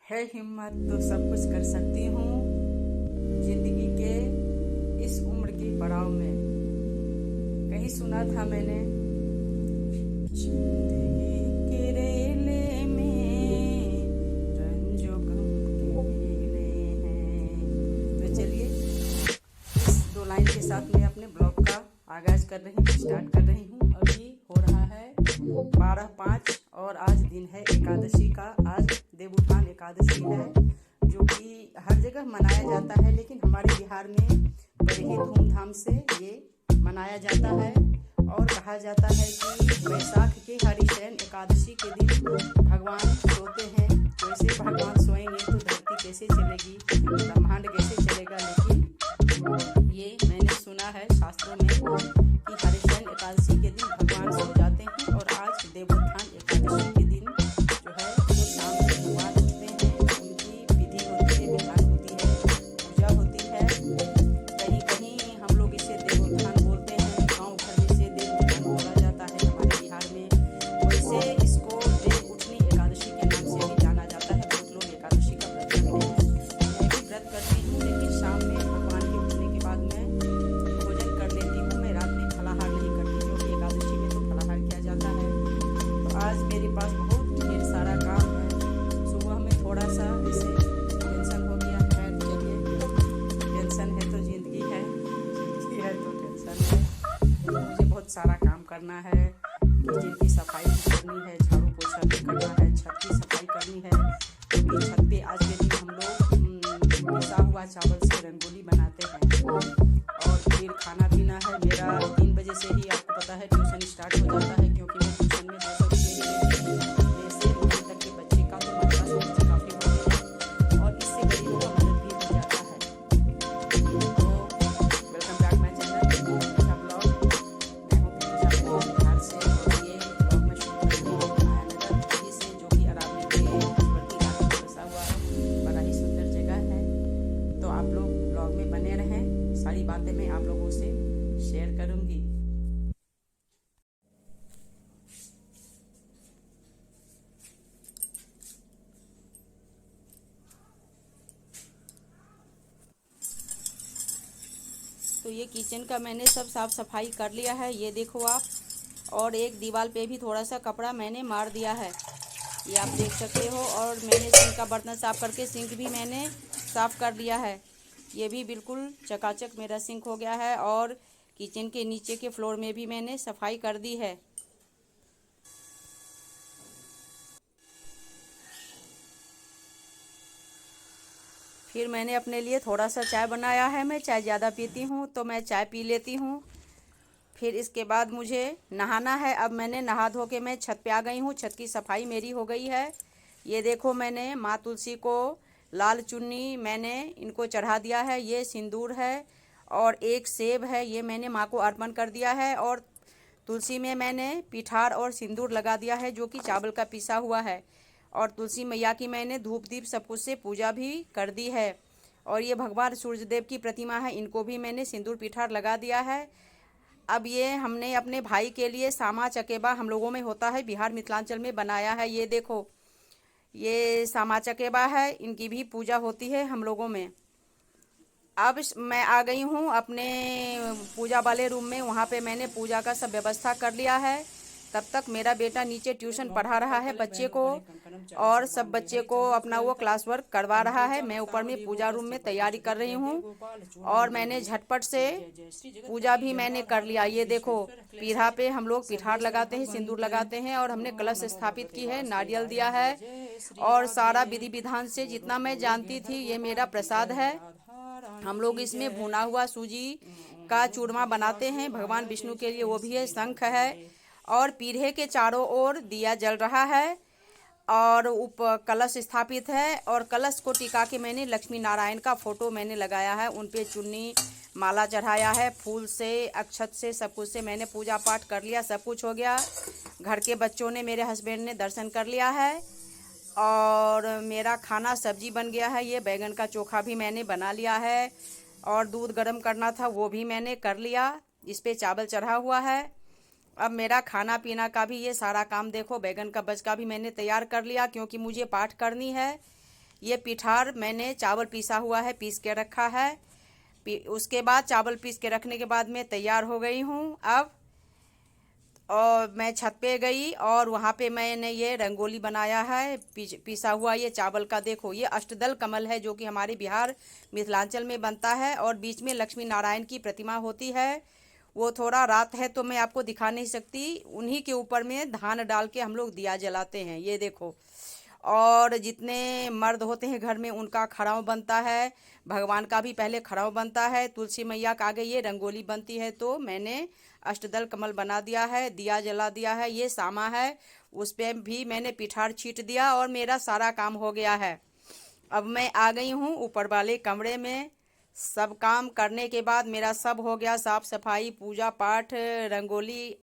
है हिम्मत तो सब कुछ कर सकती हूँ जिंदगी के इस उम्र की पड़ाव में। कहीं सुना था मैंने, जिंदगी के रेले में रंजो गम के मेले हैं। तो चलिए इस दो लाइन के साथ मैं अपने ब्लॉग का आगाज कर रही हूँ, स्टार्ट कर रही हूँ। अभी हो रहा है 12/5 और आज दिन है एकादशी का। आज देवउत्थान एकादशी है जो कि हर जगह मनाया जाता है, लेकिन हमारे बिहार में बड़े ही धूमधाम से ये मनाया जाता है। और कहा जाता है कि वैशाख के हरिशयन एकादशी के दिन भगवान सोते हैं। वैसे भगवान सोएंगे तो धरती कैसे चलेगी, ब्रह्मांड कैसे चलेगा। लेकिन ये मैंने सुना है शास्त्रों में कि हरिशयन एकादशी के दिन भगवान सो जाते हैं। और आज देवोत्थान एकादशी के दिन जो है तो शाम में भगवान उठते हैं, उनकी विधि होती है, विधान होती है, पूजा होती है। कहीं कहीं हम लोग इसे देवोत्थान बोलते हैं, गाँव घर में इसे देवोत्थान बोला जाता है हमारे बिहार में। वैसे इसको देव उठनी एकादशी के नाम से भी जाना जाता है। बहुत लोग एकादशी का व्रत करते हैं, मैं भी व्रत करती हूँ, लेकिन शाम में भगवान के उठने के बाद मैं भोजन कर लेती हूँ। मैं रात में फलाहार नहीं करती, क्योंकि एकादशी में तो फलाहार किया जाता है। तो आज मेरे पास बहुत ढेर सारा काम है। सुबह में थोड़ा सा ऐसे टेंशन हो गया है। चलिए, टेंशन है तो जिंदगी है, जिंदगी है तो टेंशन है। तो मुझे बहुत सारा काम करना है, किचन की सफाई भी करनी है, झाड़ू पोछा भी करना है, छत की सफाई करनी है। क्योंकि छत पे आज के दिन हम लोग पिसा हुआ चावल से रंगोली बनाते हैं। और फिर खाना पीना है। मेरा 3 बजे से ही आपको पता है ट्यूशन स्टार्ट हो जाता है, क्योंकि मैं ट्यूशन में 200 रुपये ही लेती हूँ। वैसे 9 तक के बच्चे का तो हमारे पास बच्चे काफ़ी होते हैं और इससे गरीबों का मदद भी हो जाता है। तो वेलकम बैक माई चैनल अच्छा ब्लॉग। मैं हूँ बिहार से, और ये ब्लॉग में शुरू कर रही हूँ नगर दिल्ली से, जो कि अरावली के बड़की इलाके में बसा हुआ है। बड़ा ही सुंदर जगह है। तो आप लोग ब्लॉग में बने रहें, सारी बातें मैं आप लोगों से शेयर करूंगी। तो ये किचन का मैंने सब साफ सफाई कर लिया है, ये देखो आप। और एक दीवार पे भी थोड़ा सा कपड़ा मैंने मार दिया है, ये आप देख सकते हो। और मैंने सिंक का बर्तन साफ करके सिंक भी मैंने साफ कर लिया है। ये भी बिल्कुल चकाचक मेरा सिंक हो गया है। और किचन के नीचे के फ्लोर में भी मैंने सफाई कर दी है। फिर मैंने अपने लिए थोड़ा सा चाय बनाया है। मैं चाय ज़्यादा पीती हूँ तो मैं चाय पी लेती हूँ। फिर इसके बाद मुझे नहाना है। अब मैंने नहा धो के मैं छत पे आ गई हूँ, छत की सफाई मेरी हो गई है। ये देखो, मैंने माँ तुलसी को लाल चुन्नी मैंने इनको चढ़ा दिया है। ये सिंदूर है और एक सेब है, ये मैंने माँ को अर्पण कर दिया है। और तुलसी में मैंने पिठार और सिंदूर लगा दिया है, जो कि चावल का पिसा हुआ है। और तुलसी मैया की मैंने धूप दीप सब कुछ से पूजा भी कर दी है। और ये भगवान सूर्यदेव की प्रतिमा है, इनको भी मैंने सिंदूर पिठार लगा दिया है। अब ये हमने अपने भाई के लिए सामा चकेबा हम लोगों में होता है, बिहार मिथिलांचल में बनाया है। ये देखो, ये सामा चकेबा है, इनकी भी पूजा होती है हम लोगों में। अब मैं आ गई हूँ अपने पूजा वाले रूम में, वहाँ पे मैंने पूजा का सब व्यवस्था कर लिया है। तब तक मेरा बेटा नीचे ट्यूशन पढ़ा रहा है बच्चे को, और सब बच्चे को अपना वो क्लास वर्क करवा रहा है। मैं ऊपर में पूजा रूम में तैयारी कर रही हूँ। और मैंने झटपट से पूजा भी मैंने कर लिया। ये देखो, पीढ़ा पे हम लोग पिठार लगाते हैं, सिंदूर लगाते हैं, और हमने कलश स्थापित की है, नारियल दिया है। और सारा विधि विधान से जितना मैं जानती थी, ये मेरा प्रसाद है। हम लोग इसमें भुना हुआ सूजी का चूरमा बनाते हैं भगवान विष्णु के लिए, वो भी है। शंख है और पीढ़े के चारों ओर दिया जल रहा है। और ऊपर कलश स्थापित है, और कलश को टिका के मैंने लक्ष्मी नारायण का फोटो मैंने लगाया है। उन पे चुन्नी माला चढ़ाया है, फूल से, अक्षत से, सब कुछ से मैंने पूजा पाठ कर लिया। सब कुछ हो गया। घर के बच्चों ने, मेरे हस्बैंड ने दर्शन कर लिया है। और मेरा खाना सब्जी बन गया है। ये बैगन का चोखा भी मैंने बना लिया है। और दूध गर्म करना था, वो भी मैंने कर लिया। इस पे चावल चढ़ा हुआ है। अब मेरा खाना पीना का भी ये सारा काम देखो, बैगन का बच का भी मैंने तैयार कर लिया, क्योंकि मुझे पाठ करनी है। ये पिठार मैंने चावल पीसा हुआ है, पीस के रखा है। उसके बाद चावल पीस के रखने के बाद मैं तैयार हो गई हूँ अब। और मैं छत पे गई और वहाँ पे मैंने ये रंगोली बनाया है, पीसा हुआ ये चावल का। देखो ये अष्टदल कमल है जो कि हमारे बिहार मिथिलांचल में बनता है, और बीच में लक्ष्मी नारायण की प्रतिमा होती है। वो थोड़ा रात है तो मैं आपको दिखा नहीं सकती। उन्हीं के ऊपर में धान डाल के हम लोग दिया जलाते हैं, ये देखो। और जितने मर्द होते हैं घर में उनका खड़ाव बनता है, भगवान का भी पहले खड़ाव बनता है, तुलसी मैया का आगे ये रंगोली बनती है। तो मैंने अष्टदल कमल बना दिया है, दिया जला दिया है। ये सामा है, उस पर भी मैंने पिठार छीट दिया और मेरा सारा काम हो गया है। अब मैं आ गई हूँ ऊपर वाले कमरे में। सब काम करने के बाद मेरा सब हो गया, साफ सफाई, पूजा पाठ, रंगोली